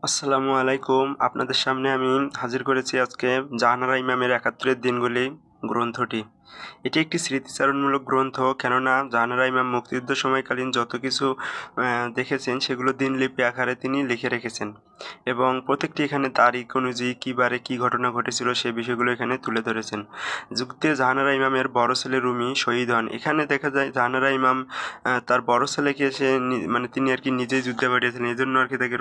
আসসালামু আলাইকুম। আপনাদের সামনে আমি হাজির করেছি আজকে জাহানারা ইমামের ৭১-এর দিনগুলি গ্রন্থটি। এটি একটি স্মৃতিচারণমূলক গ্রন্থ, কেননা জাহানারা ইমাম মুক্তিযুদ্ধ সময়কালীন যত কিছু দেখেছেন সেগুলো দিনলিপি আকারে তিনি লিখে রেখেছেন এবং প্রত্যেকটি এখানে তারিখ অনুযায়ী কী বারে কী ঘটনা ঘটেছিল সে বিষয়গুলো এখানে তুলে ধরেছেন। যুদ্ধে জাহানারা ইমামের বড় ছেলে রুমি শহীদ হন। এখানে দেখা যায় জাহানারা ইমাম তার বড় ছেলেকে সে মানে তিনি আর কি নিজেই যুদ্ধে পাঠিয়েছিলেন, এই জন্য আর কি তাকে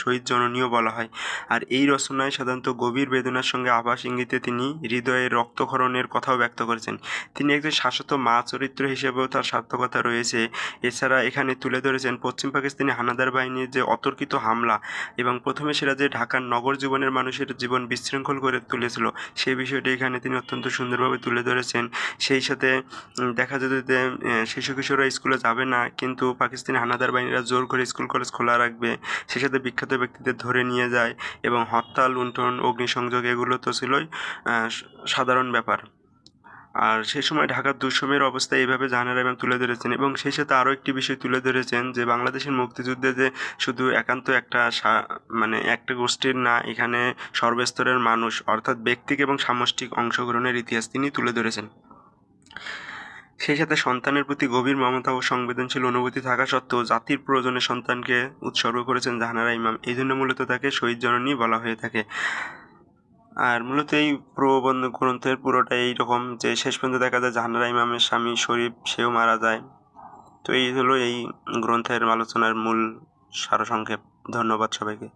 শহীদ জননীও বলা হয়। আর এই রচনায় সাধারণত গভীর বেদনার সঙ্গে আভাস ইঙ্গিতে তিনি হৃদয়ের রক্তক্ষরণের কথাও ব্যক্ত করেছেন। তিনি একজন শাশ্বত মা চরিত্র হিসেবেও তার সার্থকতা রয়েছে। এছাড়া এখানে তুলে ধরেছেন পশ্চিম পাকিস্তানি হানাদার বাহিনীর যে অতর্কিত হামলা এবং প্রথমে সেটা যে ঢাকার নগর জীবনের মানুষের জীবন বিশৃঙ্খল করে তুলেছিল সেই বিষয়টি এখানে তিনি অত্যন্ত সুন্দরভাবে তুলে ধরেছেন। সেই সাথে দেখা যেত যে শিশু কিশোররা স্কুলে যাবে না, কিন্তু পাকিস্তানি হানাদার বাহিনীরা জোর করে স্কুল কলেজ খোলা রাখবে। সেই সাথে বিখ্যাত ব্যক্তিদের ধরে নিয়ে যায় এবং হত্যা, লুণ্ঠন, অগ্নিসংযোগ এগুলো তো ছিলই সাধারণ ব্যাপার। আর সেই সময় ঢাকার দুঃসময়ের অবস্থা এইভাবে জাহানারা ইমাম তুলে ধরেছেন এবং সেই সাথে আরও একটি বিষয় তুলে ধরেছেন যে বাংলাদেশের মুক্তিযুদ্ধে যে শুধু একান্ত একটা মানে একটা গোষ্ঠীর না, এখানে সর্বস্তরের মানুষ অর্থাৎ ব্যক্তিক এবং সামষ্টিক অংশগ্রহণের ইতিহাস তিনি তুলে ধরেছেন। সেই সাথে সন্তানের প্রতি গভীর মমতা ও সংবেদনশীল অনুভূতি থাকা সত্ত্বেও জাতির প্রয়োজনে সন্তানকে উৎসর্গ করেছেন জাহানারা ইমাম। এই জন্য মূলত তাকে শহীদ জননী বলা হয়ে থাকে। আর মূলত এই প্রবন্ধ গ্রন্থের পুরোটা এইরকম যে শেষ পর্যন্ত দেখা যায় জাহানারা ইমামের স্বামী শরীফ সেও মারা যায়। তো এই হলো এই গ্রন্থের আলোচনার মূল সারসংক্ষেপ। ধন্যবাদ সবাইকে।